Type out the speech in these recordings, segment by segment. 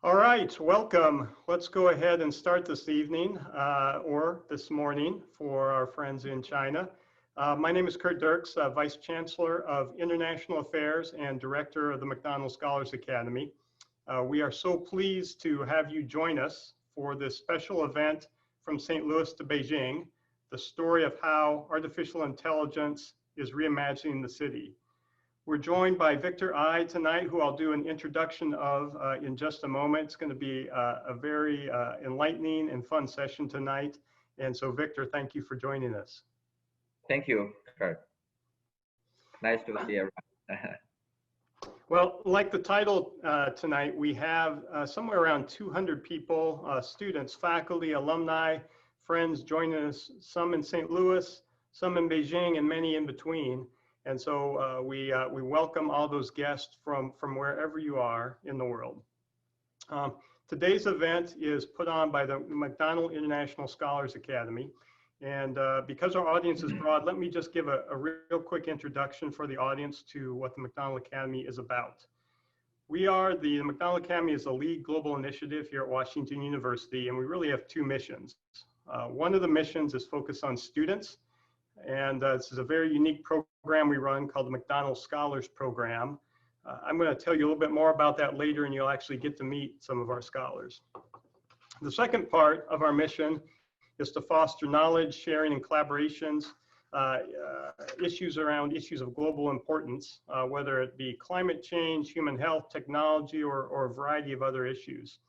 All right, welcome. Let's go ahead and start this evening or this morning for our friends in China. My name is Kurt Dirks, Vice Chancellor of International Affairs and Director of the McDonnell Scholars Academy. We are so pleased to have you join us for this special event from St. Louis to Beijing, the story of how artificial intelligence is reimagining the city. We're joined by Victor Ai tonight, who I'll do an introduction of in just a moment. It's going to be a very enlightening and fun session tonight. And so, Victor, thank you for joining us. Thank you, Kurt. Nice to see you. Well, like the title tonight, we have somewhere around 200 people, students, faculty, alumni, friends joining us, some in St. Louis, some in Beijing, and many in between. And so we welcome all those guests from wherever you are in the world. Today's event is put on by the McDonnell International Scholars Academy. And because our audience is broad, let me just give a real quick introduction for the audience to what the McDonnell Academy is about. The McDonnell Academy is a lead global initiative here at Washington University, and we really have two missions. One of the missions is focused on students. And this is a very unique program we run called the McDonnell Scholars Program. I'm going to tell you a little bit more about that later, and you'll actually get to meet some of our scholars. The second part of our mission is to foster knowledge, sharing, and collaborations, issues of global importance, whether it be climate change, human health, technology, or a variety of other issues.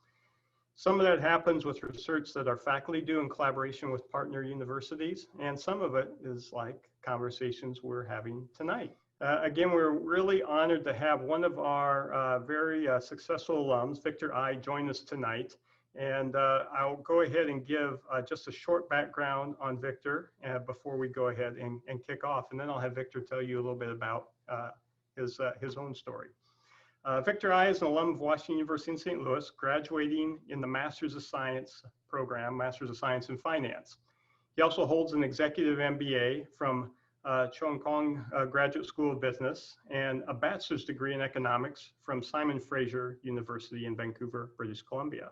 Some of that happens with research that our faculty do in collaboration with partner universities, and some of it is like conversations we're having tonight. Again, we're really honored to have one of our very successful alums, Victor Ai, join us tonight. And I'll go ahead and give just a short background on Victor before we go ahead and kick off, and then I'll have Victor tell you a little bit about his own story. Victor Ai is an alum of Washington University in St. Louis, graduating in the Masters of Science program, Masters of Science in Finance. He also holds an executive MBA from Cheung Kong Graduate School of Business and a bachelor's degree in economics from Simon Fraser University in Vancouver, British Columbia.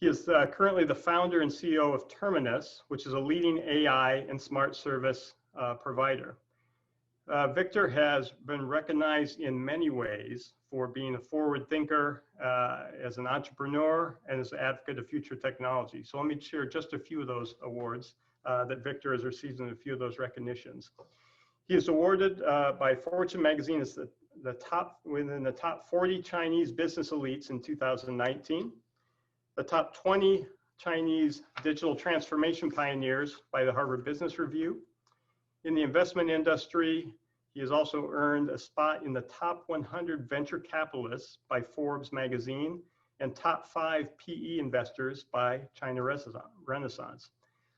He is currently the founder and CEO of Terminus, which is a leading AI and smart service provider. Victor has been recognized in many ways for being a forward thinker, as an entrepreneur, and as an advocate of future technology. So let me share just a few of those awards that Victor has received and a few of those recognitions. He is awarded by Fortune magazine as within the top 40 Chinese business elites in 2019, the top 20 Chinese digital transformation pioneers by the Harvard Business Review. In the investment industry, he has also earned a spot in the top 100 venture capitalists by Forbes magazine and top 5 PE investors by China Renaissance.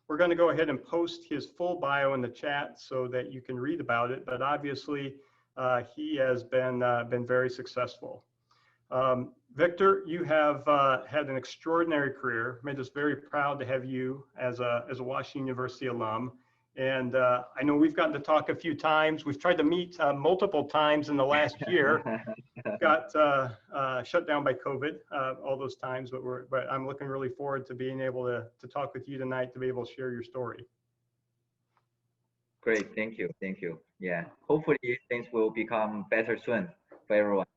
We're going to go ahead and post his full bio in the chat so that you can read about it, but obviously he has been very successful. Victor, you have had an extraordinary career, made us very proud to have you as a Washington University alum. And I know we've gotten to talk a few times. We've tried to meet multiple times in the last year. Got shut down by COVID all those times, but I'm looking really forward to being able to talk with you tonight, to be able to share your story. Great, thank you, thank you. Yeah, hopefully things will become better soon for everyone.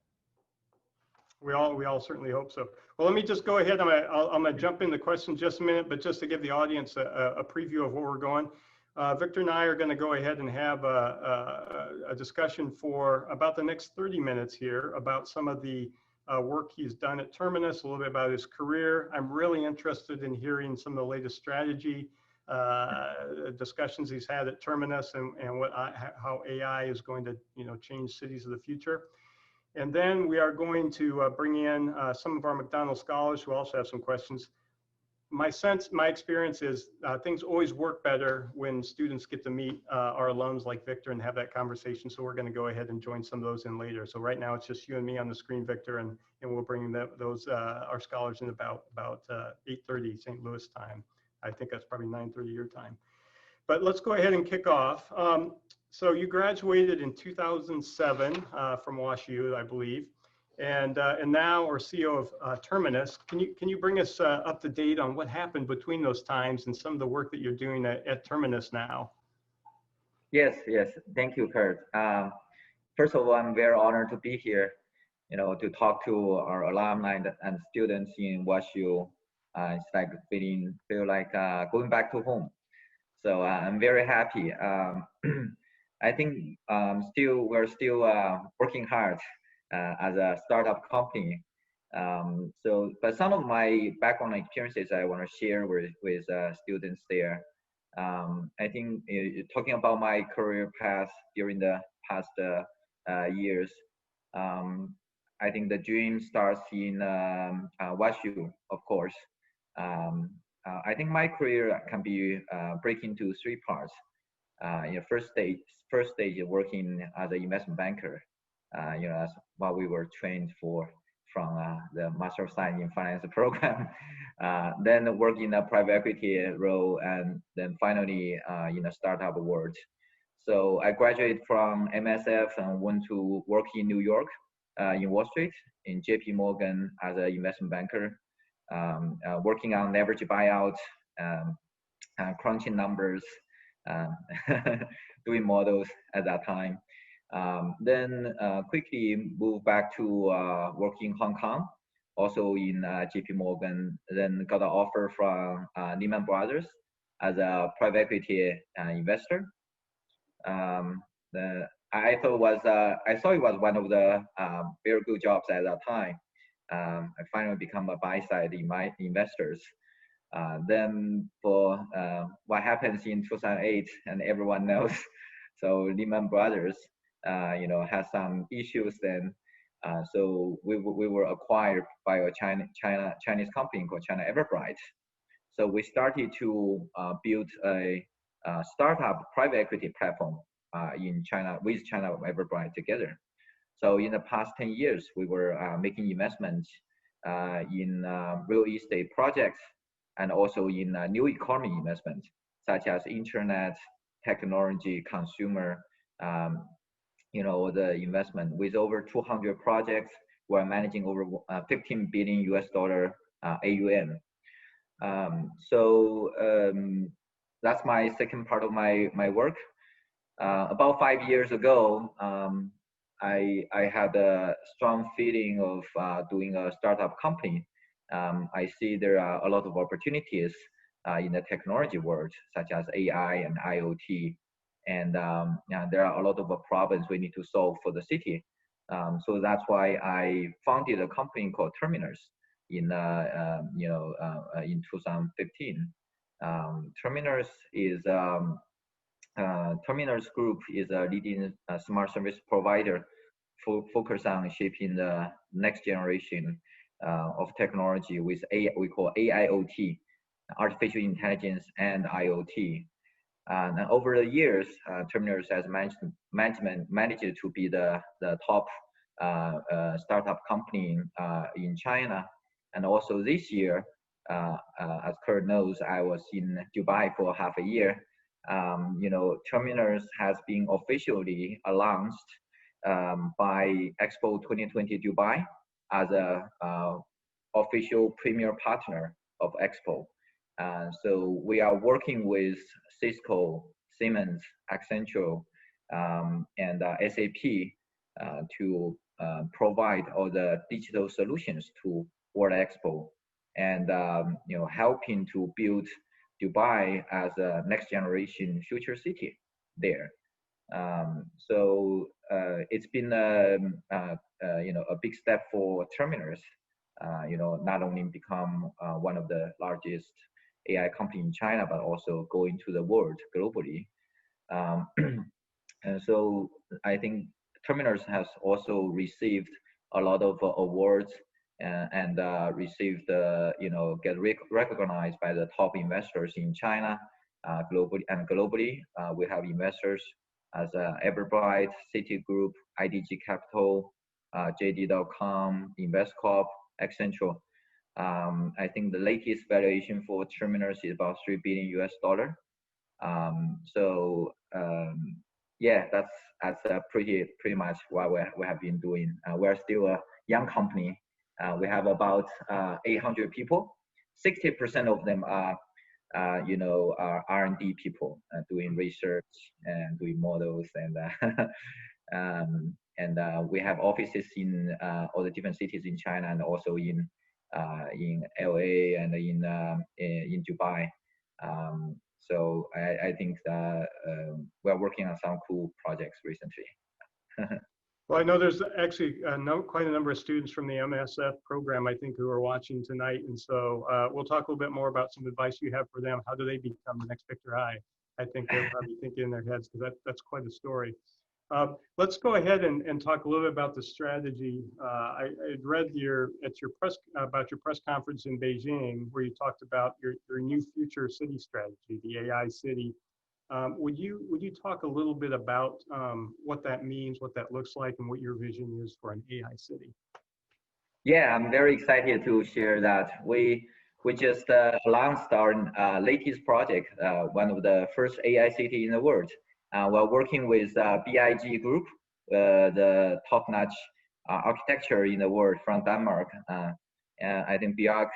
We all certainly hope so. Well, let me just go ahead. I'm gonna jump into questions just a minute, but just to give the audience a preview of where we're going. Victor and I are going to go ahead and have a discussion for about the next 30 minutes here about some of the work he's done at Terminus, a little bit about his career. I'm really interested in hearing some of the latest strategy discussions he's had at Terminus and how AI is going to change cities of the future. And then we are going to bring in some of our McDonnell scholars who also have some questions. My experience is things always work better when students get to meet our alums like Victor and have that conversation. So we're going to go ahead and join some of those in later. So right now it's just you and me on the screen, Victor, and we'll bring our scholars in about 8:30 St. Louis time. I think that's probably 9:30 your time. But let's go ahead and kick off. So you graduated in 2007 from WashU, I believe. and now or CEO of Terminus. Can you bring us up to date on what happened between those times and some of the work that you're doing at Terminus now? Yes, yes. Thank you, Kurt. First of all, I'm very honored to be here, to talk to our alumni and students in WashU. It's like feel like going back to home. So I'm very happy. I think we're still working hard as a startup company. But some of my background experiences I want to share with students there. I think talking about my career path during the past years, I think the dream starts in WashU, of course. I think my career can be break into three parts. First stage working as an investment banker, as what we were trained for from the Master of Science in Finance program. Then work in a private equity role, and then finally in a startup world. So I graduated from MSF and went to work in New York, in Wall Street, in JP Morgan as an investment banker, working on leverage buyouts, crunching numbers, um, doing models at that time. Then quickly moved back to work in Hong Kong, also in JP Morgan. Then got an offer from Lehman Brothers as a private equity investor. I saw it was one of the very good jobs at that time. I finally become a buy side in my investors. Then for what happens in 2008, and everyone knows, so Lehman Brothers, has some issues then. So we were acquired by a Chinese company called China Everbright. So we started to build a startup private equity platform in China with China Everbright together. So in the past 10 years, we were making investments in real estate projects and also in new economy investments, such as internet, technology, consumer, the investment. With over 200 projects, we're managing over 15 billion US dollar AUM. That's my second part of my work. About 5 years ago, I had a strong feeling of doing a startup company. I see there are a lot of opportunities in the technology world, such as AI and IoT, and there are a lot of problems we need to solve for the city. So that's why I founded a company called Terminus in 2015. Terminus Group is a leading smart service provider focused on shaping the next generation of technology with we call AIoT, artificial intelligence and IoT. And over the years, Terminus has managed to be the top startup company in China. And also this year, as Kurt knows, I was in Dubai for half a year. Terminus has been officially announced by Expo 2020 Dubai as a official premier partner of Expo. So we are working with Cisco, Siemens, Accenture, and SAP to provide all the digital solutions to World Expo, and helping to build Dubai as a next generation future city there. It's been a big step for Terminus. Not only become one of the largest AI company in China, but also going to the world globally. And so I think Terminus has also received a lot of awards and received, get recognized by the top investors in China, globally. We have investors as Everbright, Citigroup, IDG Capital, JD.com, InvestCorp, Accenture. I think the latest valuation for Terminus is about $3 billion US. Yeah, that's pretty much what we have been doing. We're still a young company. We have about 800 people. 60% of them are are R&D people doing research and doing models, and we have offices in all the different cities in China and also in LA and in Dubai. So I think that we're working on some cool projects recently. Well, I know there's actually quite a number of students from the MSF program, I think, who are watching tonight. And so we'll talk a little bit more about some advice you have for them. How do they become the next Victor Hai? I think they're probably thinking in their heads, because that's quite a story. Let's go ahead and talk a little bit about the strategy. I read about your press conference in Beijing, where you talked about your new future city strategy, the AI city. Would you talk a little bit about what that means, what that looks like, and what your vision is for an AI city? Yeah, I'm very excited to share that. We just launched our latest project, one of the first AI city in the world. We're working with BIG Group, the top-notch architecture in the world from Denmark. I think Björk,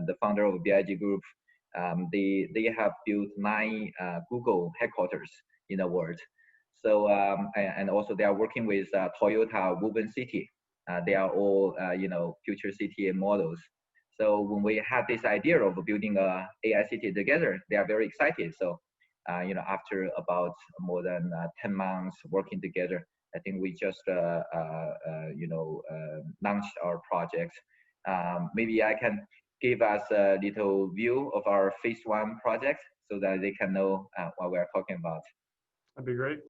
the founder of BIG Group, they have built 9 Google headquarters in the world. So and also they are working with Toyota Woven City. They are all future city models. So when we had this idea of building a AI city together, they are very excited. So after about more than 10 months working together, I think we just launched our project. Maybe I can give us a little view of our phase 1 project so that they can know what we're talking about. That'd be great.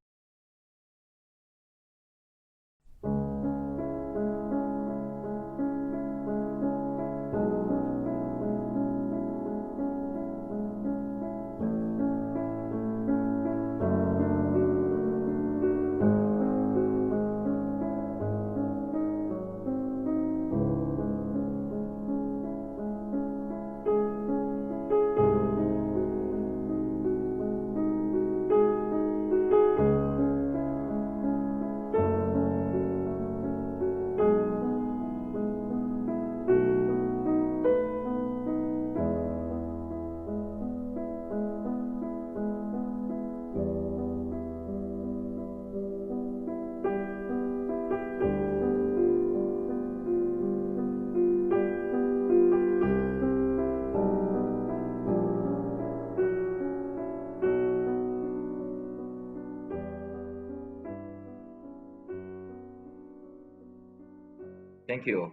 Thank you.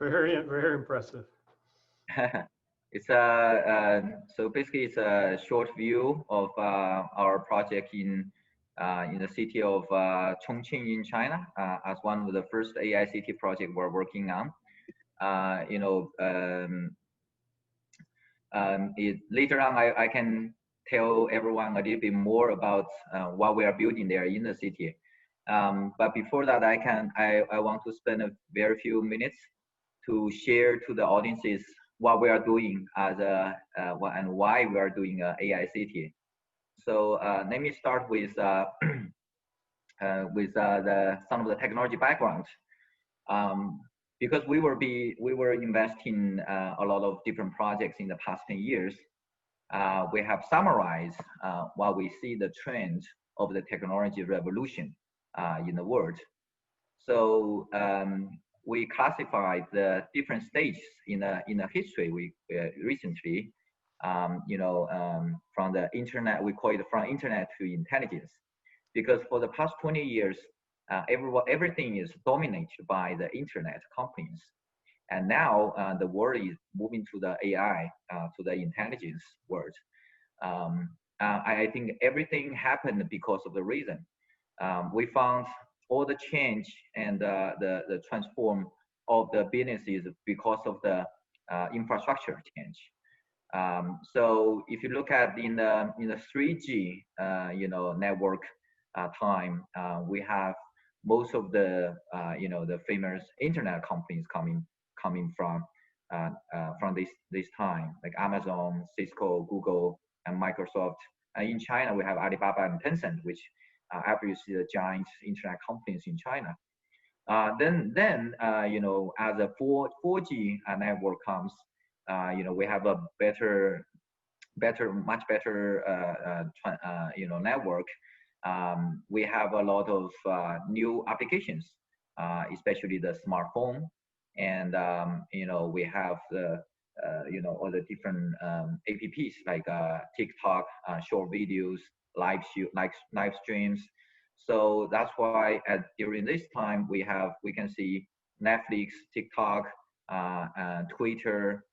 Very, very impressive. It's so basically it's a short view of our project in the city of Chongqing in China, as one of the first AI city project we're working on. Later on, I can tell everyone a little bit more about what we are building there in the city. But before that, I want to spend a very few minutes to share to the audiences what we are doing as and why we are doing AI city. So let me start with some of the technology background. Because we were investing a lot of different projects in the past 10 years. We have summarized what we see the trend of the technology revolution in the world. So we classified the different stages in the history we recently, from the internet, we call it from internet to intelligence, because for the past 20 years, everything is dominated by the internet companies, and now the world is moving to the AI, to the intelligence world. I think everything happened because of the reason. We found all the change and the transform of the businesses because of the infrastructure change. So if you look at in the 3G network time, we have most of the the famous internet companies coming from this time, like Amazon, Cisco, Google, and Microsoft. In China, we have Alibaba and Tencent, which obviously the giant internet companies in China. Then you know, as a 4G network comes, you know, we have a much better you know, network. We have a lot of new applications, especially the smartphone, and you know, we have the you know, all the different apps like TikTok, short videos, live streams. So that's why during this time we can see Netflix, TikTok, Twitter.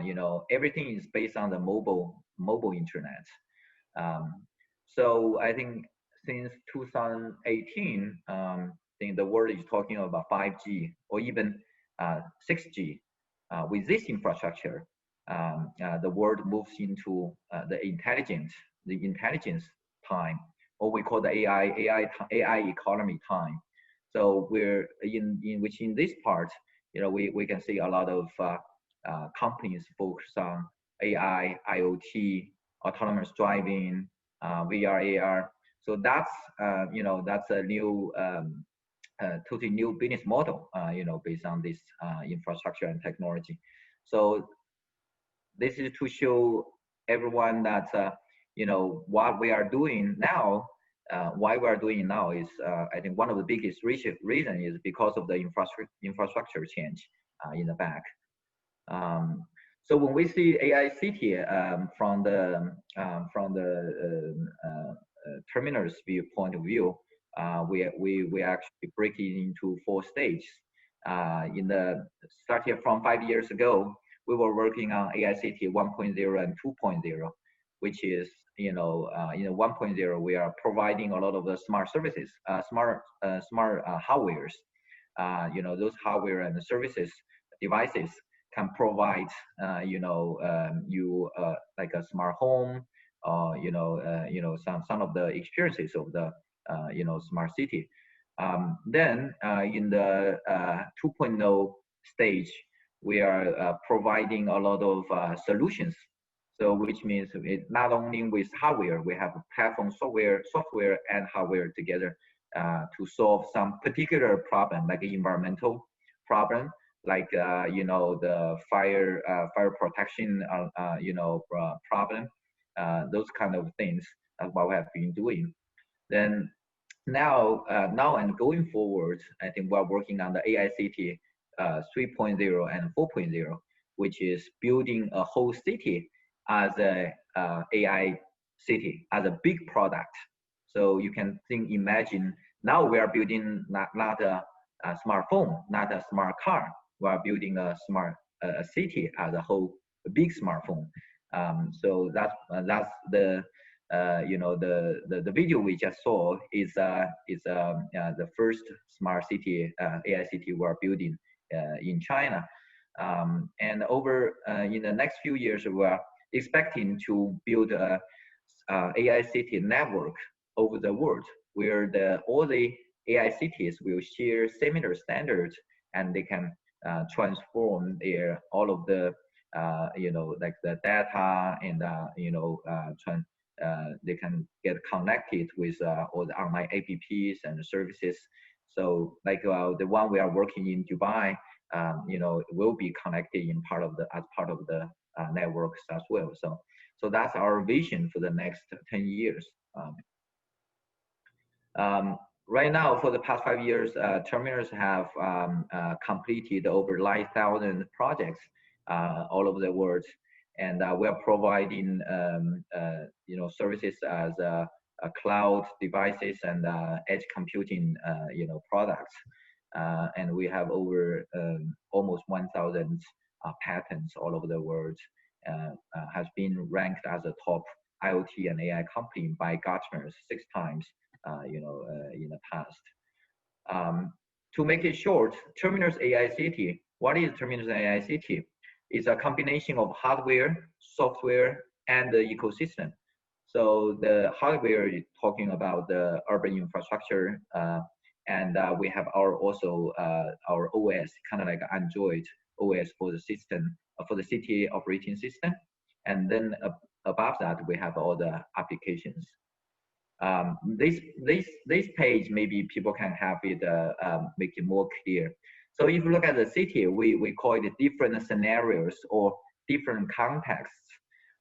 You know, everything is based on the mobile internet. Um, so I think since 2018, I think the world is talking about 5G or even 6G. With this infrastructure, the world moves into the intelligence time, or we call the AI economy time. So we're in this part, you know, we can see a lot of companies focus on AI, IoT, autonomous driving, VR, AR. So that's you know, that's a new totally new business model, you know, based on this infrastructure and technology. So this is to show everyone that you know, what we are doing now. Why we are doing now is, I think one of the biggest reason is because of the infrastructure change in the back. So when we see AI city from the terminal's point of view, we actually break it into 4 stages. Starting from 5 years ago, we were working on AI city 1.0 and 2.0, which is, you know, 1.0 we are providing a lot of the smart services, smart hardwares. You know, those hardware and services devices can provide you know, like a smart home, or you know, some of the experiences of the you know, smart city. Then in the 2.0 stage, we are providing a lot of solutions. So which means not only with hardware, we have platform software and hardware together to solve some particular problem, like environmental problem, like you know, the fire protection you know, problem, those kind of things. That's what we have been doing. Then now and going forward, I think we're working on the AICT 3.0 and 4.0, which is building a whole city as a AI city, as a big product. So you can imagine now we are building not a smartphone, not a smart car. We are building a smart city as a whole, a big smartphone. So that's the you know, the video we just saw is the first smart city AI city we're building in China. And over in the next few years, we're expecting to build a AI city network over the world, where all the AI cities will share similar standards, and they can transform all of the you know, like the data, and you know, they can get connected with all the online apps and services. So like the one we are working in Dubai, you know, will be connected as part of the networks as well. So that's our vision for the next 10 years. Right now, for the past 5 years, terminals have completed over 9,000 projects all over the world, and we are providing you know, services as cloud devices and edge computing you know, products, and we have over almost 1,000 patents all over the world. Has been ranked as a top IoT and AI company by Gartner 6 times, you know, in the past. To make it short, Terminus AI City. What is Terminus AI City? It's a combination of hardware, software, and the ecosystem. So the hardware is talking about the urban infrastructure, and we have our OS, kind of like Android OS for the system, for the city operating system. And then above that, we have all the applications. This page, maybe people can have it, make it more clear. So if you look at the city, we call it different scenarios or different contexts,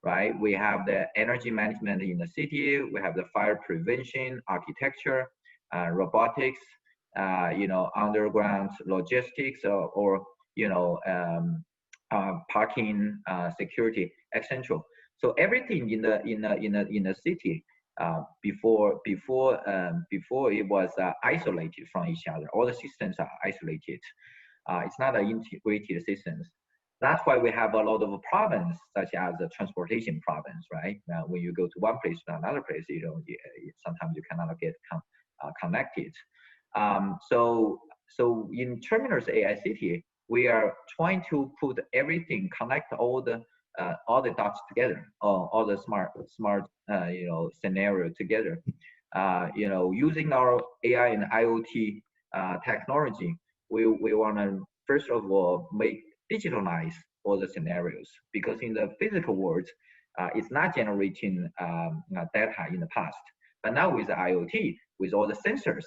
right? We have the energy management in the city, we have the fire prevention, architecture, robotics, underground logistics, or parking, security, etc. So everything in the city, before it was isolated from each other. All the systems are isolated. It's not an integrated systems. That's why we have a lot of problems, such as the transportation problems, right? When you go to one place to another place, sometimes you cannot get connected. So in Terminus AI City, we are trying to put everything, connect all the dots together, all the smart scenario together. Using our AI and IoT technology, we want to first of all digitalize all the scenarios, because in the physical world, it's not generating data in the past. But now with the IoT, with all the sensors,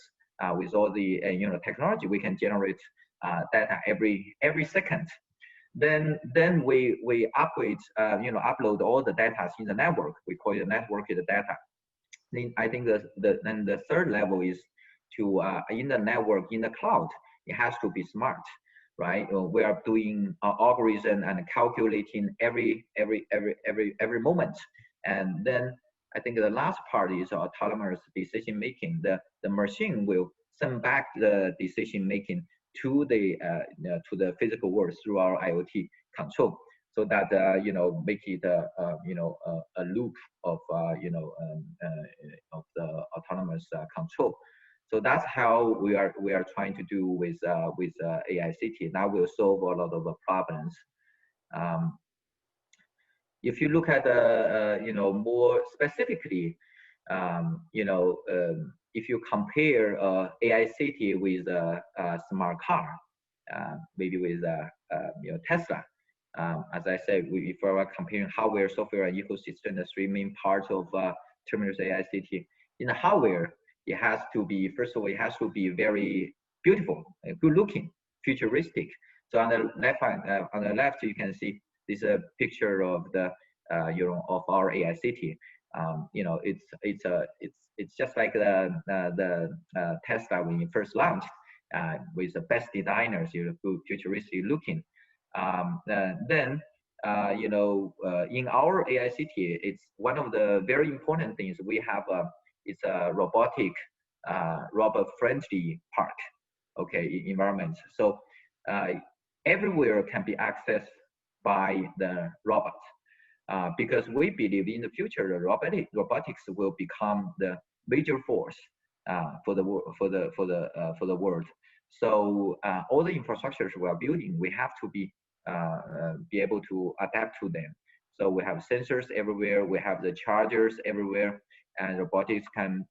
with all the technology, we can generate data every second. Then we upgrade, upload all the data in the network. We call it networked data. Then I think the third level is to in the network, in the cloud, it has to be smart, right? We are doing algorithm and calculating every moment. And then I think the last part is autonomous decision making. The machine will send back the decision making to the physical world through our IoT control, so that make it a loop of of the autonomous control. So that's how we are trying to do with AI City. Now we'll solve a lot of problems. If you look at more specifically, if you compare AI City with a smart car, maybe with Tesla, as I said, if we are comparing hardware, software, and ecosystem, the three main parts of Terminus AI City. In the hardware, it has to be, first of all, it has to be very beautiful, good looking, futuristic. So on the left, you can see this picture of the of our AI City. It's just like the Tesla when it first launched, with the best designers, futuristic looking. In our AI City, it's one of the very important things we have. It's a robotic, robot-friendly park, environment. So everywhere can be accessed by the robots. Because we believe in the future, the robotics will become the major force for the world. So all the infrastructures we are building, we have to be able to adapt to them. So we have sensors everywhere, we have the chargers everywhere, and robotics can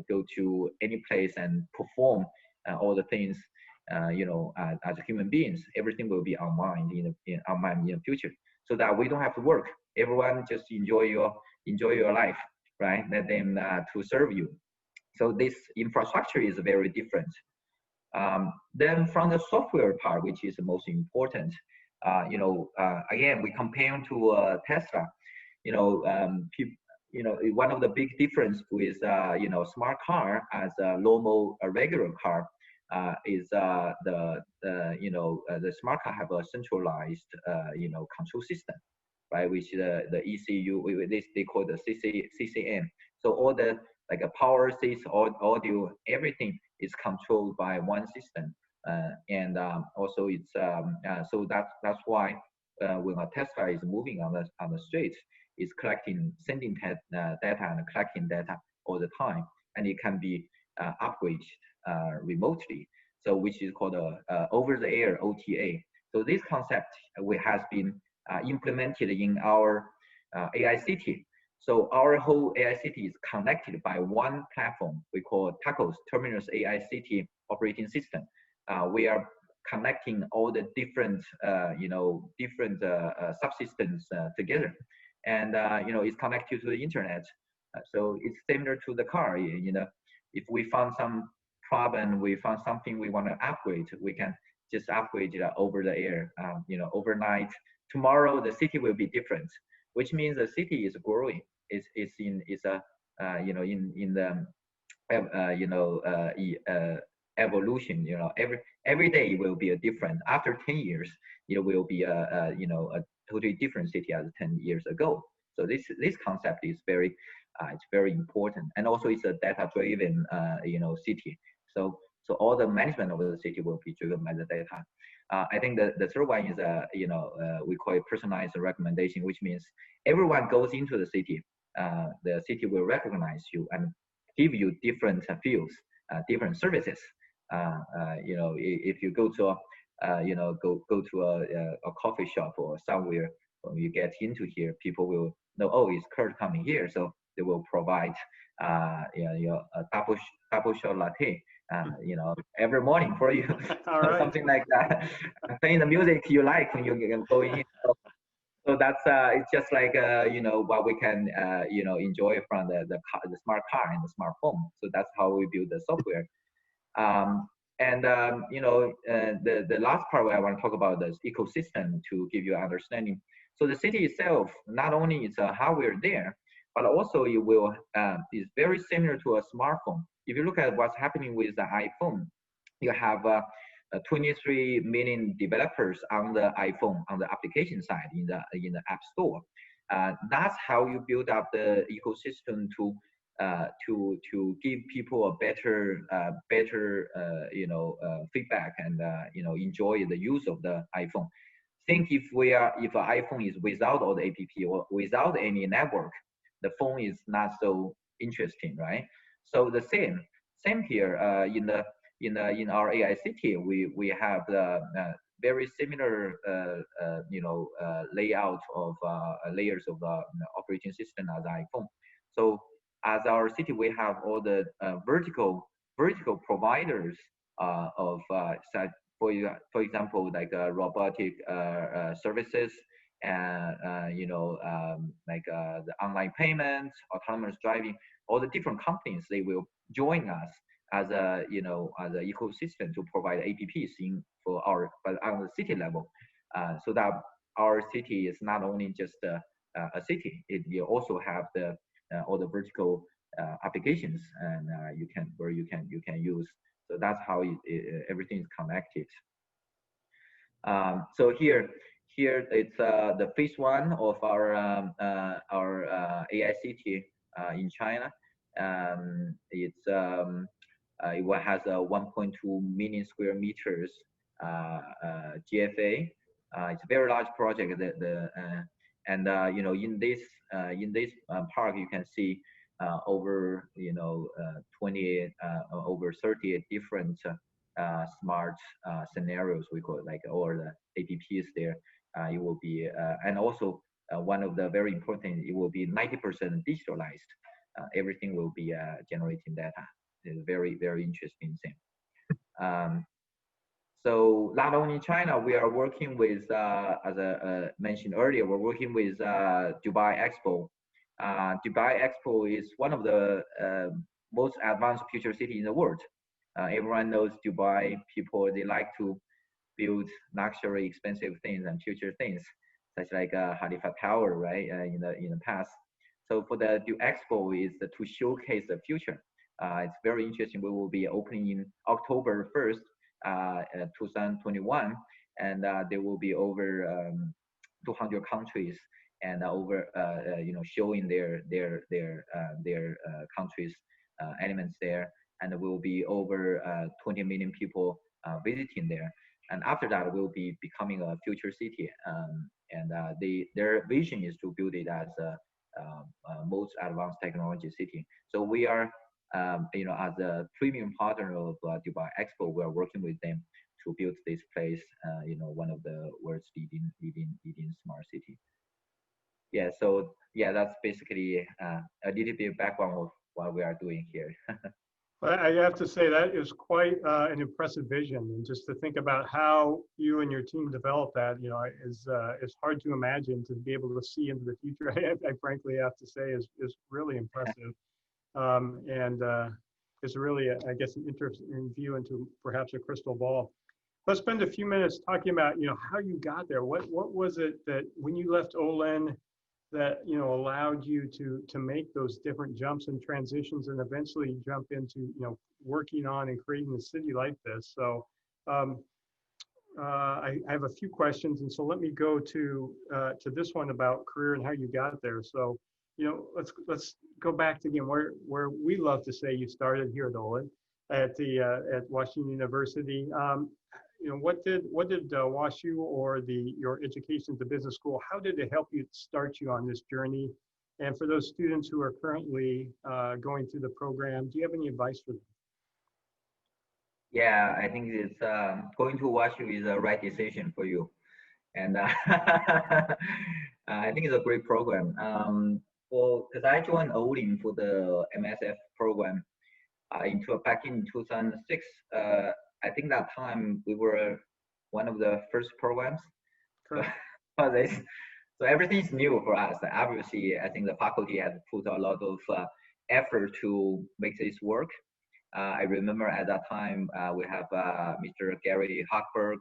go to any place and perform all the things. As human beings, everything will be online in the future, so that we don't have to work. Everyone just enjoy your life, right? Let them to serve you. So this infrastructure is very different. Then from the software part, which is the most important, again, we compare to Tesla. One of the big difference with smart car as a normal regular car is the smart car have a centralized control system, right? Which the ECU, they call the CCM. So all the power, audio, everything is controlled by one system, and also it's so that's why when a Tesla is moving on the streets, it's sending data and collecting data all the time, and it can be upgraded remotely. So which is called over-the-air OTA. So this concept has been implemented in our AI City. So our whole AI City is connected by one platform we call TACOS, Terminus AI City Operating System. We are connecting all the different subsystems together, and it's connected to the internet. So it's similar to the car. You know, if we found some problem, we found something we want to upgrade, we can just upgrade it over the air. You know, overnight. Tomorrow the city will be different, which means the city is growing. It's a you know, in the you know, evolution. You know, every day will be a different. After 10 years, it will be you know, a totally different city as 10 years ago. So this concept is very it's very important, and also it's a data driven you know, city. So all the management of the city will be driven by the data. I think the third one is you know, we call it personalized recommendation, which means everyone goes into the city will recognize you and give you different fields, different services. You know, if you go to you know, go to a coffee shop or somewhere, when you get into here, people will know, oh, it's Kurt coming here, so they will provide you know, your double shot latte, you know, every morning for you. All right. Something like that. Playing the music you like when you go in. So that's it's just like you know, what we can you know, enjoy from the smart car and the smartphone. So that's how we build the software. And you know, the last part where I want to talk about this ecosystem to give you an understanding. So the city itself, not only is a hardware there, but also it will is very similar to a smartphone. If you look at what's happening with the iPhone, you have 23 million developers on the iPhone, on the application side, in the App Store. That's how you build up the ecosystem to give people a better you know, feedback and you know, enjoy the use of the iPhone. Think if an iPhone is without all the app or without any network, the phone is not so interesting, right? So the same here in our AI city, we have the very similar you know, layout of layers of the operating system as iPhone. So as our city, we have all the vertical providers of for example, like robotic services, and you know, like the online payments, autonomous driving. All the different companies, they will join us as a, you know, as an ecosystem to provide apps for our, but on the city level, so that our city is not only just a city, it will also have the all the vertical applications, and you can use. So that's how everything is connected. So here it's the phase one of our AI city in China. It has a 1.2 million square meters GFA. It's a very large project. And you know, in this park, you can see over, you know, 20 over 30 different smart scenarios, we call it, like all the apps there. It will be and also one of the very important, it will be 90% digitalized. Everything will be generating data. It's very, very interesting thing. So not only China, we are working with, as I mentioned earlier, we're working with Dubai Expo. Dubai Expo is one of the most advanced future city in the world. Everyone knows Dubai people, they like to build luxury, expensive things and future things, such like Khalifa Tower, right? In the past. So for the Expo is to showcase the future. It's very interesting. We will be opening in October 1st, 2021, and there will be over 200 countries and over you know, showing their countries elements there, and there will be over 20 million people visiting there. And after that, we'll be becoming a future city. And their vision is to build it as a most advanced technology city. So we are, you know, as a premium partner of Dubai Expo, we are working with them to build this place. You know, one of the world's leading smart city. Yeah. So yeah, that's basically a little bit background of what we are doing here. I have to say that is quite an impressive vision, and just to think about how you and your team developed that, you know, is hard to imagine. To be able to see into the future, I frankly have to say is really impressive, and is really, I guess, an interesting view into perhaps a crystal ball. Let's spend a few minutes talking about, you know, how you got there. What was it that when you left Olin that, you know, allowed you to make those different jumps and transitions and eventually jump into, you know, working on and creating a city like this? So um, I have a few questions, and so let me go to this one about career and how you got there. So, you know, let's go back to again where we love to say you started here at Olin at the at Washington University. You know, what did WashU or your education to business school, how did it help you start you on this journey? And for those students who are currently going through the program, do you have any advice for them? Yeah, I think it's going to WashU is the right decision for you, and I think it's a great program. Well, because I joined Olin for the MSF program back in 2006. I think that time we were one of the first programs. For this. So everything is new for us. Obviously, I think the faculty has put a lot of effort to make this work. I remember at that time we have Mr. Gary Hochberg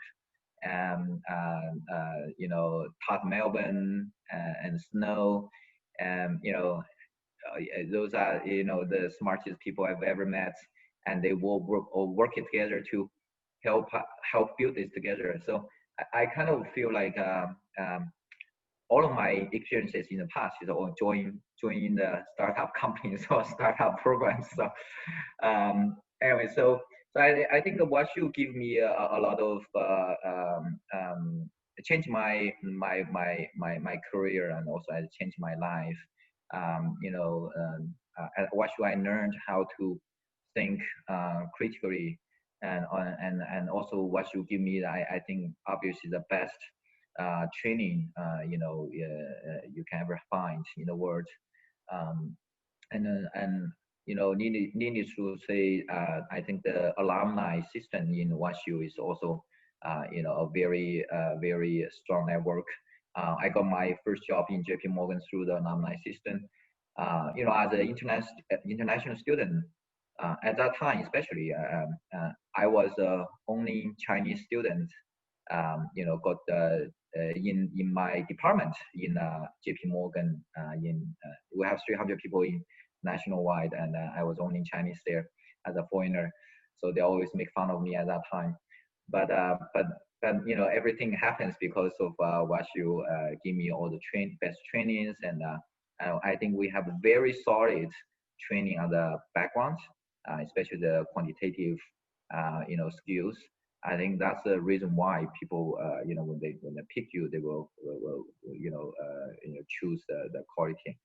and you know, Todd Melvin and Snow, and you know, those are, you know, the smartest people I've ever met, and they will work it together to help build this together. So I kind of feel like all of my experiences in the past is all joining the startup companies or startup programs. So anyway, so I think what you give me a lot of change my career, and also I changed my life. You know, what should I learned how to think critically, and also what you give me, I think obviously the best training you know you can ever find in the world. Um, and you know, needed to say, I think the alumni system in WashU is also you know, a very strong network. I got my first job in JP Morgan through the alumni system. You know, as an international student at that time, especially, I was the only Chinese student. You know, got in my department in JP Morgan. We have 300 people in nationwide, and I was only Chinese there as a foreigner, so they always make fun of me at that time. But you know, everything happens because of what you give me all the best trainings, and I think we have a very solid training on the background, especially the quantitative you know, skills. I think that's the reason why people, you know, when they pick you, they will you know, choose the quality.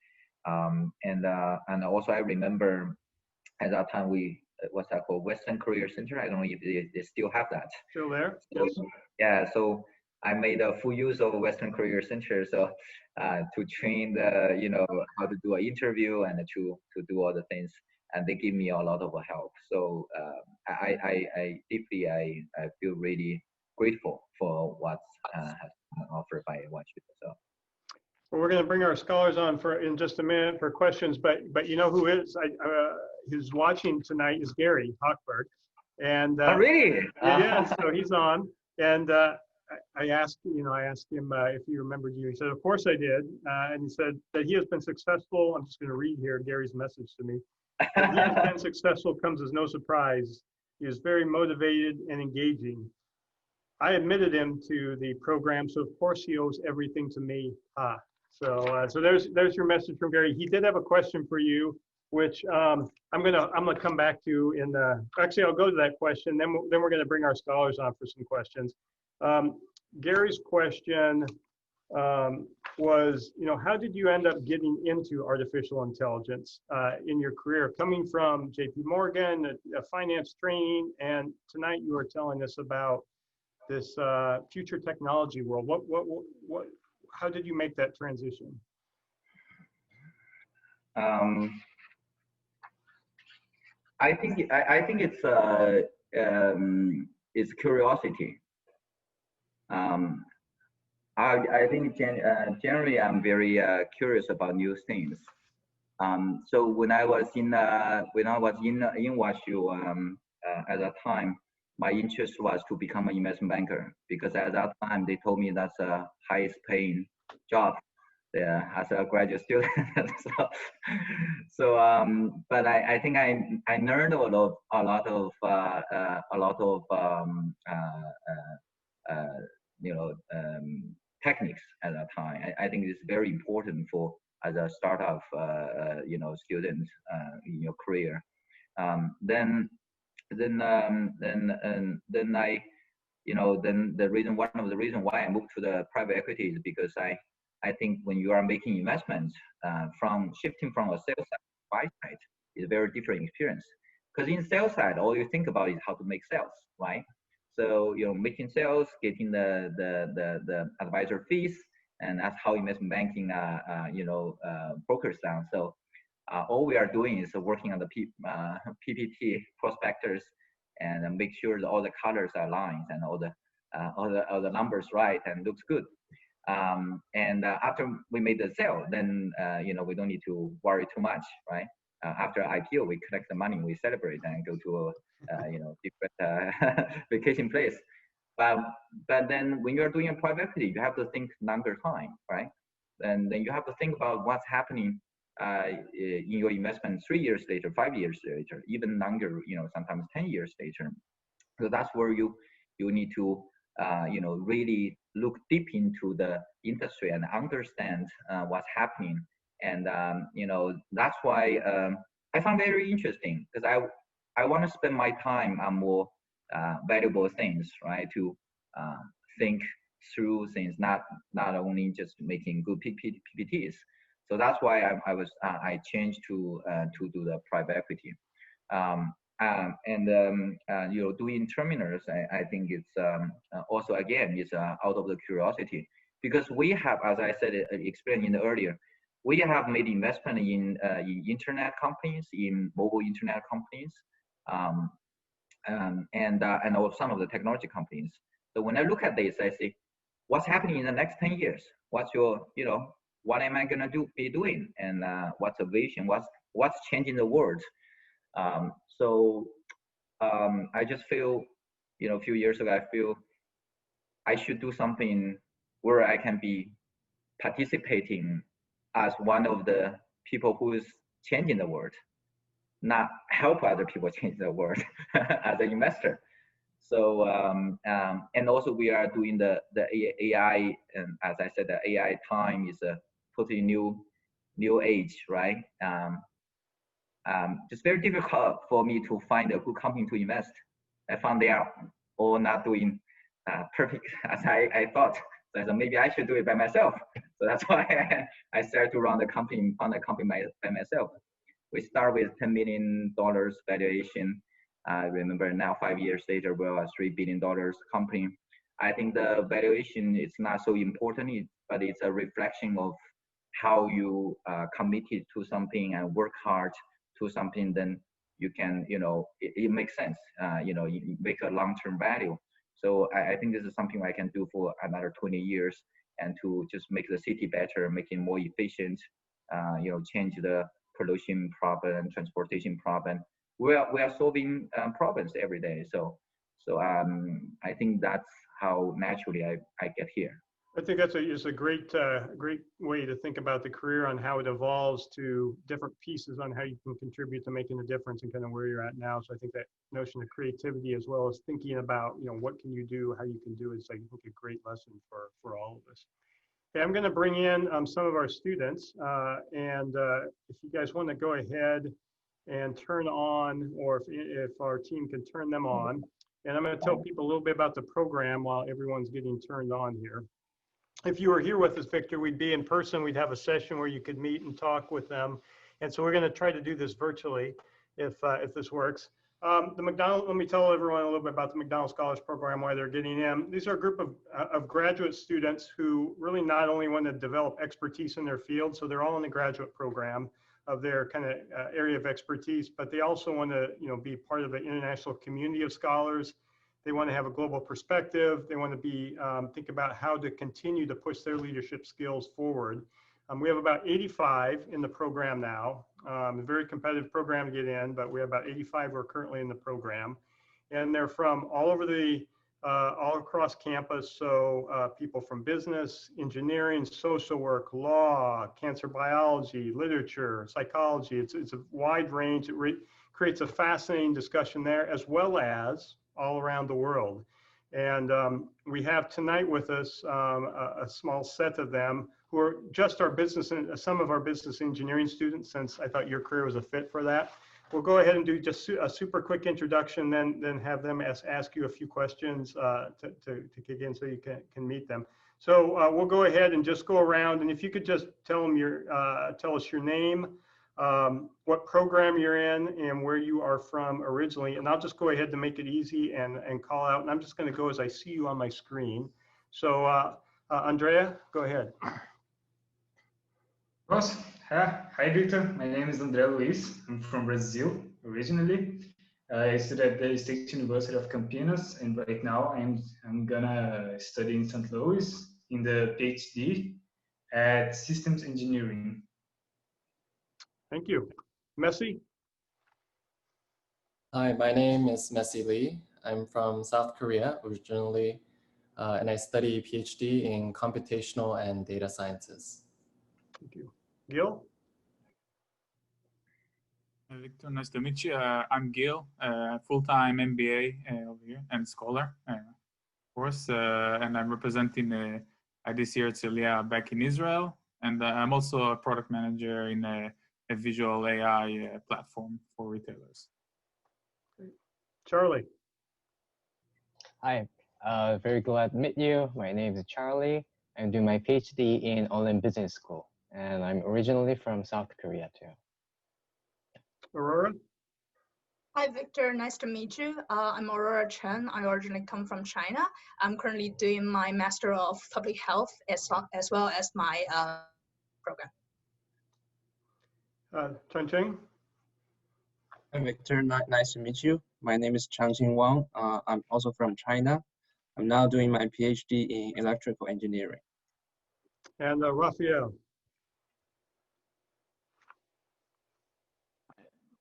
And also I remember at that time what's that called, Western Career Center. I don't know if they still have that. Still there? So, yeah. So I made a full use of Western Career Center, so to train the, you know, how to do an interview and to do all the things, and they give me a lot of help. So I deeply I feel really grateful for what's offered by WashU. So. Well, we're going to bring our scholars on in just a minute for questions, but you know who is who's watching tonight is Gary Hochberg, and oh, really? Yeah, so he's on, and I asked him if he remembered you. He said, "Of course I did," and he said that he has been successful. I'm just going to read here Gary's message to me. That he has been successful comes as no surprise. He is very motivated and engaging. I admitted him to the program, so of course he owes everything to me. So there's your message from Gary. He did have a question for you, which I'm gonna come back to in the. Actually, I'll go to that question. Then we're gonna bring our scholars on for some questions. Gary's question was, you know, how did you end up getting into artificial intelligence in your career, coming from JP Morgan, a finance training, and tonight you were telling us about this future technology world. How did you make that transition? I think it's curiosity. Um, I think generally I'm very curious about new things. So when I was in WashU at that time, my interest was to become an investment banker because at that time they told me that's the highest paying job there as a graduate student. But I think I learned uh, you know techniques at that time. I think it's very important for as a startup student in your career. Then then I then one of the reason why I moved to the private equity is because I think when you are making investments from shifting from a sales side to buy side is a very different experience. Because in sales side, all you think about is how to make sales, right? So making sales, getting the advisor fees, and that's how investment banking brokers down. So all we are doing is working on the PPT prospectors and make sure that all the colors are aligned and all the numbers right and looks good. And after we made the sale, then we don't need to worry too much, right? After IPO, we collect the money, we celebrate and go to a different vacation place. But then when you're doing a private equity, you have to think longer time, right? And then you have to think about what's happening in your investment 3 years later, 5 years later, even longer, sometimes 10 years later. So that's where you need to really look deep into the industry and understand what's happening. And that's why I found very interesting because I want to spend my time on more valuable things, right? To think through things, not only just making good PPTs. So that's why I changed to do the private equity. Doing terminals, I think it's also again is out of the curiosity because we have, as I said, explained earlier, we have made investment in internet companies, in mobile internet companies, and also some of the technology companies. So when I look at this, I say, what's happening in the next 10 years? What's your, what am I gonna be doing? And what's the vision? What's changing the world? I just feel, a few years ago, I feel I should do something where I can be participating as one of the people who is changing the world, not help other people change the world as an investor. So, and also we are doing the AI, and as I said, the AI time is a totally new age, right? It's very difficult for me to find a good company to invest. I found they are all not doing perfect as I thought. So I thought maybe I should do it by myself. So that's why I started to run the company, by myself. We start with $10 million valuation. I remember now 5 years later, we're a $3 billion company. I think the valuation is not so important, but it's a reflection of how you committed to something and work hard to something, then you can, it makes sense. You make a long-term value. So I think this is something I can do for another 20 years and to just make the city better, make it more efficient, change the pollution problem, transportation problem. We are solving problems every day. So I think that's how naturally I get here. I think that's a great great way to think about the career on how it evolves to different pieces on how you can contribute to making a difference and kind of where you're at now. So I think that notion of creativity as well as thinking about what can you do, how you can do it, is I think a great lesson for all of us. Okay, I'm going to bring in some of our students, and if you guys want to go ahead and turn on, or if our team can turn them on, and I'm going to tell people a little bit about the program while everyone's getting turned on here. If you were here with us, Victor, we'd be in person. We'd have a session where you could meet and talk with them. And so we're going to try to do this virtually if this works. The McDonnell, let me tell everyone a little bit about the McDonnell Scholars Program, why they're getting in. These are a group of graduate students who really not only want to develop expertise in their field, so they're all in the graduate program. of their kind of area of expertise, but they also want to, be part of an international community of scholars. They want to have a global perspective. They want to be think about how to continue to push their leadership skills forward. We have about 85 in the program now. A very competitive program to get in, but we have about 85 who are currently in the program, and they're from all over all across campus. So people from business, engineering, social work, law, cancer biology, literature, psychology. It's a wide range. It creates a fascinating discussion there, as well as all around the world. And we have tonight with us a small set of them who are just our business and some of our business engineering students, since I thought your career was a fit for that. We'll go ahead and do just a super quick introduction, then have them ask you a few questions to kick in so you can meet them. So we'll go ahead and just go around, and if you could just tell us your name, what program you're in, and where you are from originally. And I'll just go ahead to make it easy and call out, and I'm just going to go as I see you on my screen. So Andrea, go ahead. Nossa, hi Victor, my name is André Luiz. I'm from Brazil originally. I studied at the State University of Campinas, and right now I'm gonna study in St. Louis in the PhD at Systems Engineering. Thank you. Messi? Hi, my name is Messi Lee. I'm from South Korea originally, and I study PhD in computational and data sciences. Thank you. Gil? Victor, nice to meet you. I'm Gil, full-time MBA over here and scholar, of course, and I'm representing this year Celia back in Israel, and I'm also a product manager in a visual AI platform for retailers. Charlie? Hi, very glad to meet you. My name is Charlie. I'm doing my PhD in online business school, and I'm originally from South Korea too. Aurora? Hi, Victor. Nice to meet you. I'm Aurora Chen. I originally come from China. I'm currently doing my Master of Public Health as well as my program. Chen Cheng? Hi, Victor. Nice to meet you. My name is Changqing Wang. I'm also from China. I'm now doing my PhD in electrical engineering. And Raphael?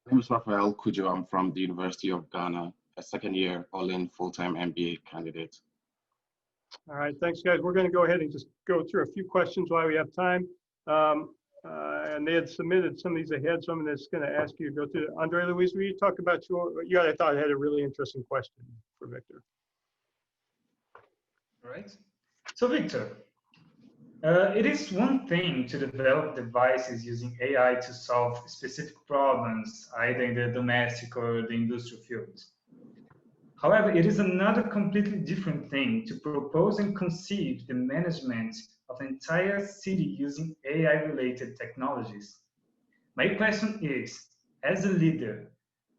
My name is Raphael Kujo. I'm from the University of Ghana, a second year all-in full-time MBA candidate. All right, thanks guys. We're going to go ahead and just go through a few questions while we have time. And they had submitted some of these ahead, so I'm just going to ask you to go through. Andre Luis, will you talk about I thought I had a really interesting question for Victor. All right. So Victor, it is one thing to develop devices using AI to solve specific problems, either in the domestic or the industrial fields. However, it is another completely different thing to propose and conceive the management of an entire city using AI-related technologies. My question is, as a leader,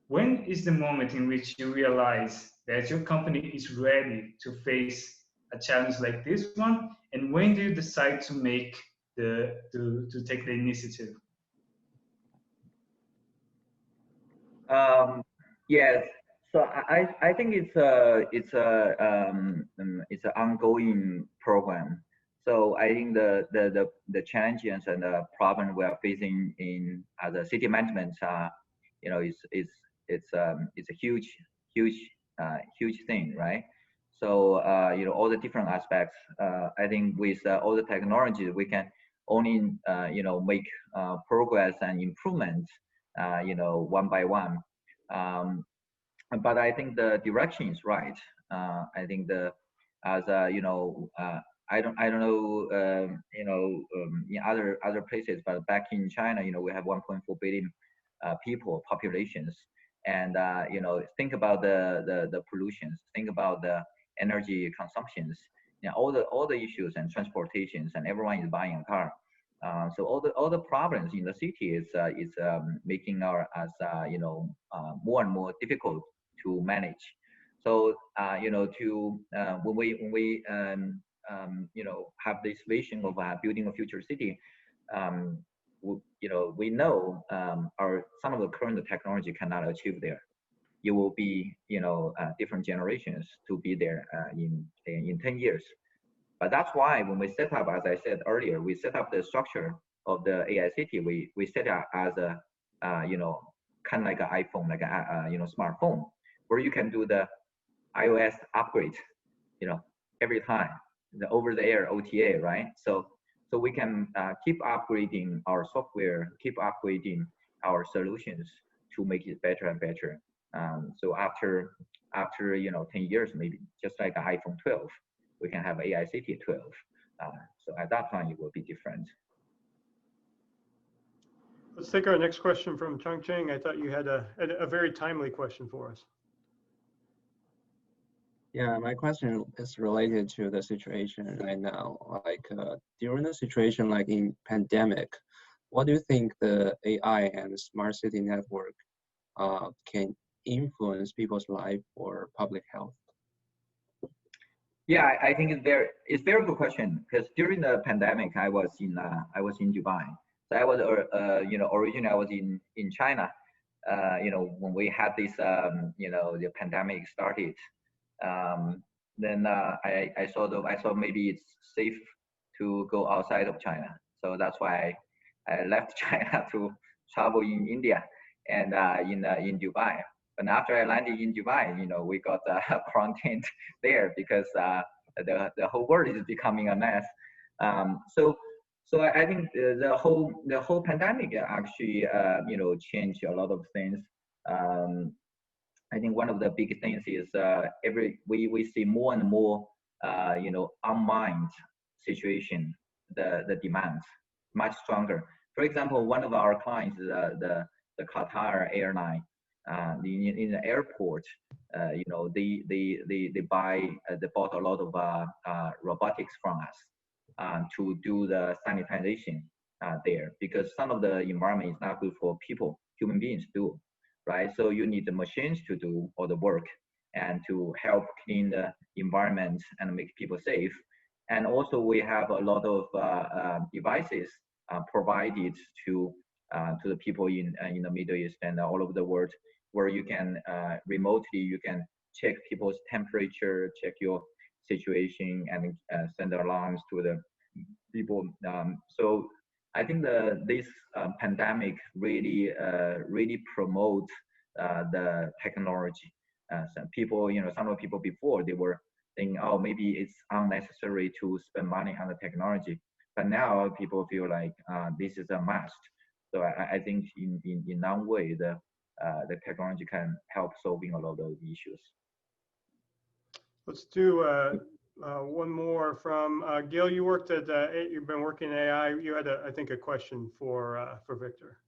when is the moment in which you realize that your company is ready to face a challenge like this one, and when do you decide to make to take the initiative? Yes. So I think it's an ongoing program. So I think the challenges and the problem we are facing in as a city management, it's a huge thing, right? So all the different aspects. I think with all the technology, we can only make progress and improvements, one by one. But I think the direction is right. I think I don't know, in other places, but back in China, we have 1.4 billion people populations, and think about the pollutions, think about the energy consumptions, all the issues and transportations, and everyone is buying a car. So all the problems in the city is making us more and more difficult to manage. So when we have this vision of building a future city, we know some of the current technology cannot achieve there. It will be different generations to be there in 10 years. But that's why when we set up, as I said earlier, we set up the structure of the AI city. We set it up as a kind of like an iPhone, like a smartphone, where you can do the iOS upgrade, every time, the over-the-air OTA, right? So we can keep upgrading our software, keep upgrading our solutions to make it better and better. So after 10 years, maybe just like an iPhone 12, we can have AI City 12. So at that time, it will be different. Let's take our next question from Chung Ching. I thought you had a very timely question for us. Yeah, my question is related to the situation right now. Like during the situation like in pandemic, what do you think the AI and smart city network can influence people's life or public health? Yeah, I think it's very good question, because during the pandemic, I was in Dubai. So I was originally I was in China. When we had this the pandemic started. Then I saw maybe it's safe to go outside of China. So that's why I left China to travel in India and in Dubai. But after I landed in Dubai, we got quarantined there because the whole world is becoming a mess. So I think the whole pandemic actually changed a lot of things. I think one of the big things is we see more and more unmanned situation, the demands much stronger. For example, one of our clients, the Qatar airline, in the airport, they bought a lot of robotics from us to do the sanitization there, because some of the environment is not good for human beings to do, right? So you need the machines to do all the work and to help clean the environment and make people safe. And also we have a lot of devices provided to the people in the Middle East and all over the world, where you can remotely, you can check people's temperature, check your situation, and send alarms to the people. So I think this pandemic really promotes the technology. Some people, some of the people before, they were thinking, oh, maybe it's unnecessary to spend money on the technology. But now people feel like this is a must. So I think in that way, the technology can help solving a lot of issues. Let's do one more from Gil. You worked at you've been working in AI. You had I think a question for Victor.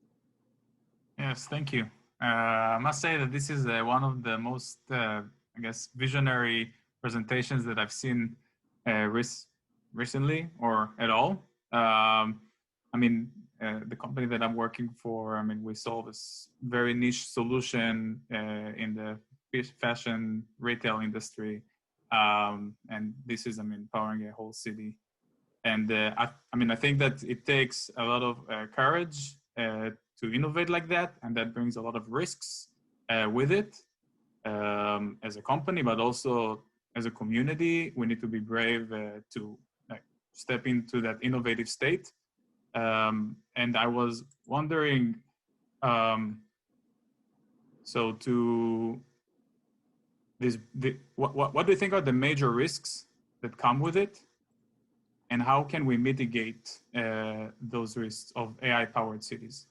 Yes, thank you. I must say that this is one of the most I guess visionary presentations that I've seen recently or at all. I mean, the company that I'm working for, I mean, we solve this very niche solution in the fashion retail industry. And this is, I mean, powering a whole city. And I mean, I think that it takes a lot of courage to innovate like that. And that brings a lot of risks with it as a company, but also as a community. We need to be brave to step into that innovative state. And I was wondering, so to what do you think are the major risks that come with it, and how can we mitigate those risks of AI-powered cities?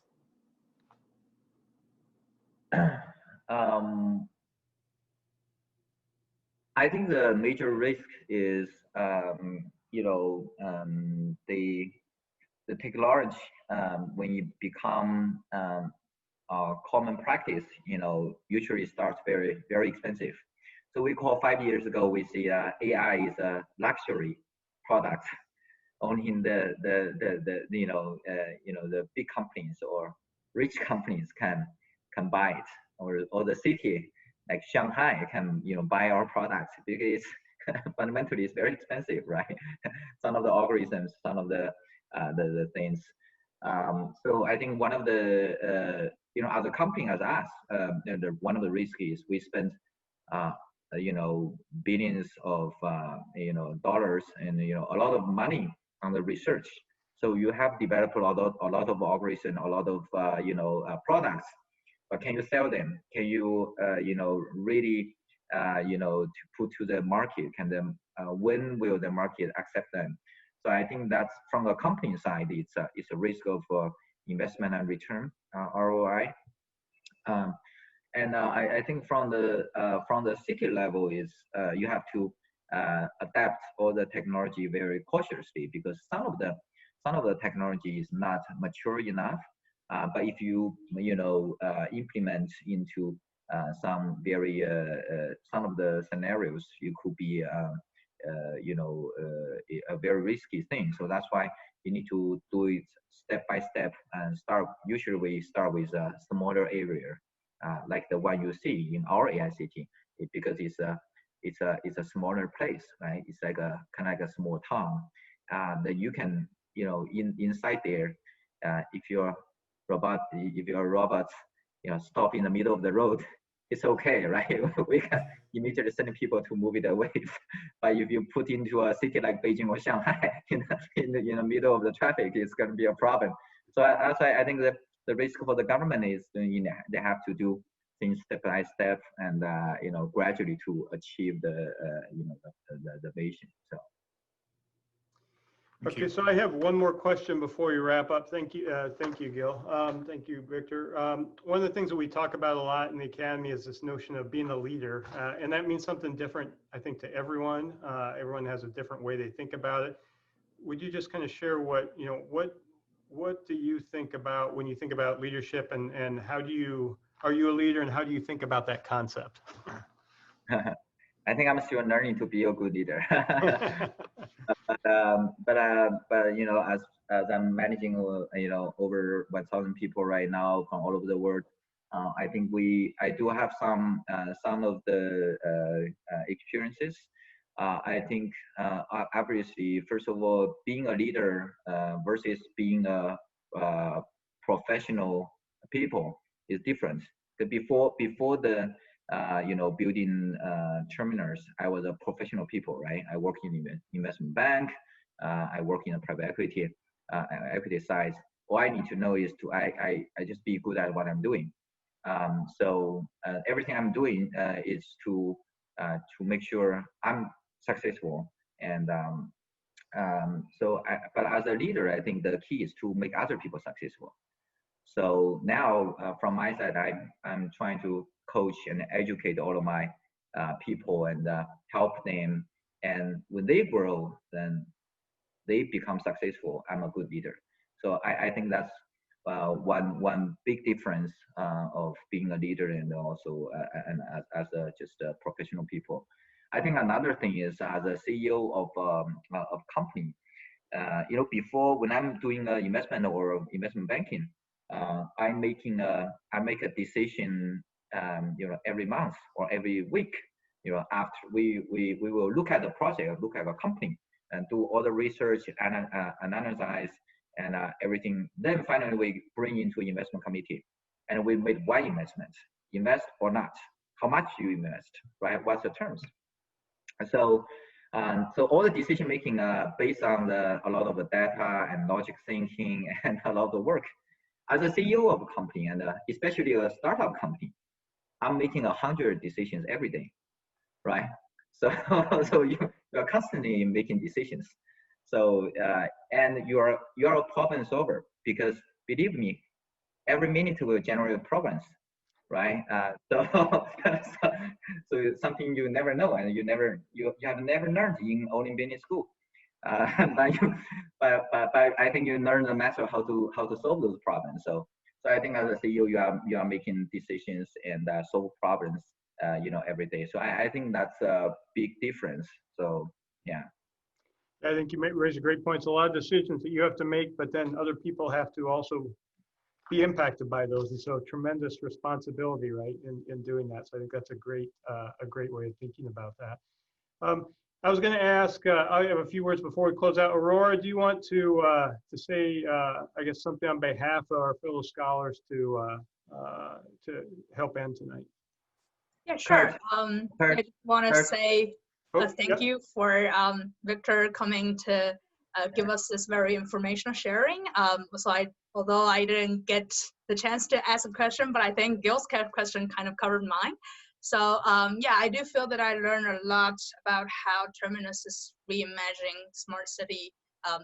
I think the major risk is, the technology, when it become common practice, usually starts very, very expensive. So we call 5 years ago, we see AI is a luxury product. Only in the big companies or rich companies can buy it, or the city like Shanghai can buy our products, because fundamentally it's very expensive, right? Some of the algorithms, some of the things. So I think one of the, as a company as us, one of the risks is we spend, billions of, dollars and, a lot of money on the research. So you have developed a lot of algorithms, a lot of, products, but can you sell them? Can you, really, to put to the market? When will the market accept them? So I think that's from the company side, it's a risk of investment and return, ROI. And I think from the city level is you have to adapt all the technology very cautiously, because some of the technology is not mature enough. But if you implement into some of the scenarios, you could be a very risky thing. So that's why you need to do it step by step and usually we start with a smaller area, like the one you see in our AI city, because it's a smaller place, right? It's like a kind of like a small town that you can, inside there, if your robot, stop in the middle of the road, it's okay, right? We can immediately send people to move it away. But if you put into a city like Beijing or Shanghai in the middle of the traffic, it's going to be a problem. So I think that the risk for the government is they have to do things step by step and gradually to achieve the vision. So. Okay, so I have one more question before we wrap up. Thank you, Gil. Thank you, Victor. One of the things that we talk about a lot in the Academy is this notion of being a leader, and that means something different, I think, to everyone. Everyone has a different way they think about it. Would you just kind of share what do you think about when you think about leadership, and are you a leader, and how do you think about that concept? I think I'm still learning to be a good leader. but as I'm managing over 1,000 people right now from all over the world, I think I do have some of the experiences. I think obviously, first of all, being a leader versus being a professional people is different. Before the building terminals, I was a professional people, right? I work in the investment bank. I work in a private equity side. All I need to know is I just be good at what I'm doing. So everything I'm doing is to make sure I'm successful. And but as a leader, I think the key is to make other people successful. So now from my side, I'm trying to coach and educate all of my people and help them. And when they grow, then they become successful. I'm a good leader. So I think that's one big difference of being a leader and also as just a professional people. I think another thing is as a CEO of company, before when I'm doing investment or investment banking, I make a decision, every month or every week. After we will look at the project, look at the company, and do all the research and analyze and everything. Then finally we bring into investment committee, and we made one investment, invest or not, how much you invest, right? What's the terms? So all the decision making based on a lot of the data and logic thinking and a lot of work. As a CEO of a company, and especially a startup company, I'm making 100 decisions every day, right? So you're constantly making decisions. So and you're a problem solver, because believe me, every minute will generate problems, right? So it's something you never know, and you have never learned in only business school. But I think you learn the method how to solve those problems. So I think as a CEO, you are making decisions and solve problems, every day. So I think that's a big difference. So yeah. I think you raise a great point. It's a lot of decisions that you have to make, but then other people have to also be impacted by those, and so tremendous responsibility, right, in doing that. So I think that's a great way of thinking about that. I was going to ask, I have a few words before we close out. Aurora, do you want to say, I guess, something on behalf of our fellow scholars to help end tonight? Yeah, sure. Kurt, I just want to say thank yep. you for Victor coming to give us this very informational sharing. Although I didn't get the chance to ask a question, but I think Gil's question kind of covered mine. So yeah, I do feel that I learned a lot about how Terminus is reimagining smart city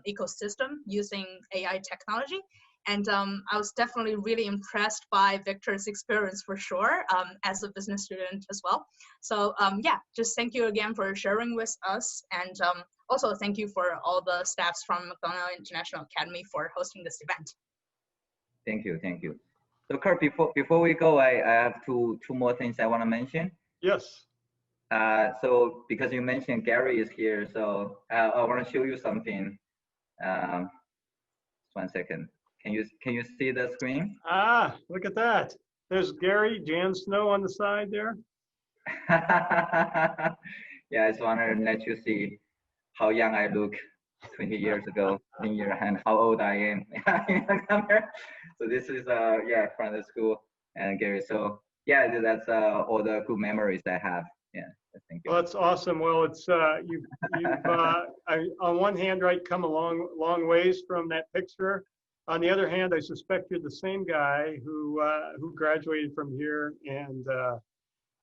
ecosystem using AI technology. And I was definitely really impressed by Victor's experience for sure, as a business student as well. So yeah, just thank you again for sharing with us. And also thank you for all the staffs from McDonnell International Academy for hosting this event. Thank you, thank you. So Kurt, before we go, I have two more things I want to mention. Yes. So because you mentioned Gary is here, so I want to show you something. Just 1 second. Can you see the screen? Ah, look at that. There's Gary, Jan Snow on the side there. Yeah, I just want to let you see how young I look 20 years ago in your hand, how old I am. So this is yeah, from the school and Gary. So yeah, that's all the good memories I have. Yeah, thank you. Well, that's awesome. Well, it's you've on one hand, right, come a long ways from that picture. On the other hand, I suspect you're the same guy who graduated from here, and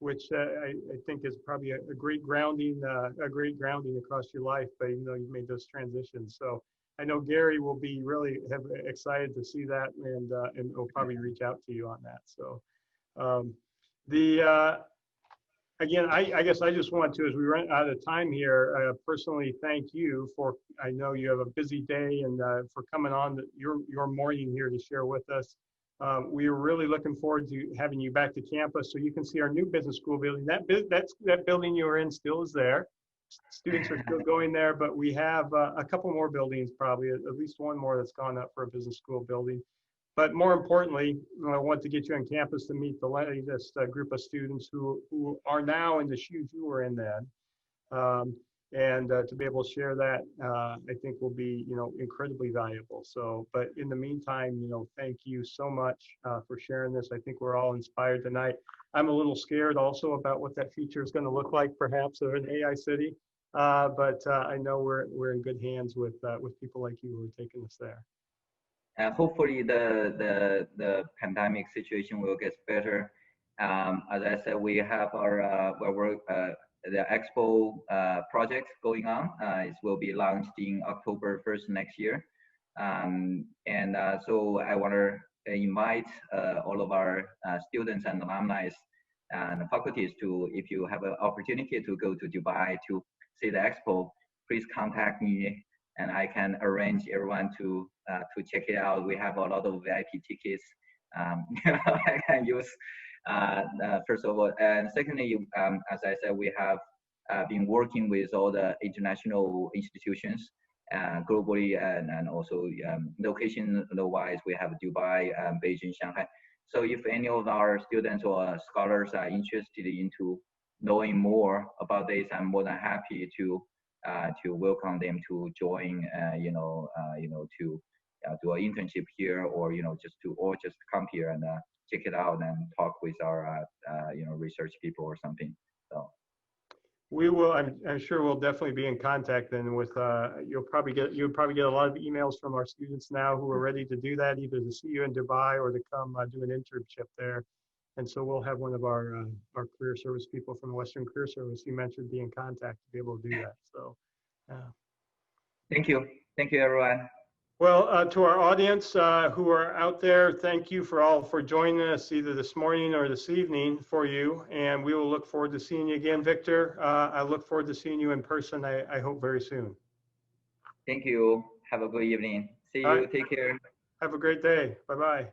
which I think is probably a great grounding across your life. But even though you've made those transitions, so I know Gary will be really excited to see that, and will probably reach out to you on that. So again, I guess I just want to, as we run out of time here, personally thank you for, I know you have a busy day, and for coming on your morning here to share with us. We are really looking forward to having you back to campus so you can see our new business school building. That building you were in still is there. Students are still going there, but we have a couple more buildings, probably at least one more that's gone up for a business school building. But more importantly, I want to get you on campus to meet the latest group of students who are now in the shoes you were in then. And to be able to share that, I think will be, incredibly valuable. So, but in the meantime, thank you so much for sharing this. I think we're all inspired tonight. I'm a little scared also about what that future is going to look like, perhaps, of an AI city. But I know we're in good hands with people like you who are taking us there. Hopefully the pandemic situation will get better. As I said, we have our the Expo project going on. It will be launched in October 1st next year. So I want to invite all of our students and alumni and faculties to, if you have an opportunity to go to Dubai to see the Expo, please contact me, and I can arrange everyone to check it out. We have a lot of VIP tickets I can use, first of all. And secondly, as I said, we have been working with all the international institutions globally, and also location-wise, we have Dubai, Beijing, Shanghai. So if any of our students or scholars are interested into knowing more about this, I'm more than happy to welcome them to join, to do an internship here, or just come here and check it out and talk with our research people or something. So we will. I'm sure we'll definitely be in contact then with. You'll probably get a lot of emails from our students now who are ready to do that, either to see you in Dubai or to come do an internship there. And so we'll have one of our career service people from the Western Career Service you mentioned be in contact to be able to do that. So, thank you, everyone. Well, to our audience who are out there, thank you for joining us either this morning or this evening for you. And we will look forward to seeing you again, Victor. I look forward to seeing you in person, I hope very soon. Thank you. Have a good evening. See you. Take care. Have a great day. Bye-bye.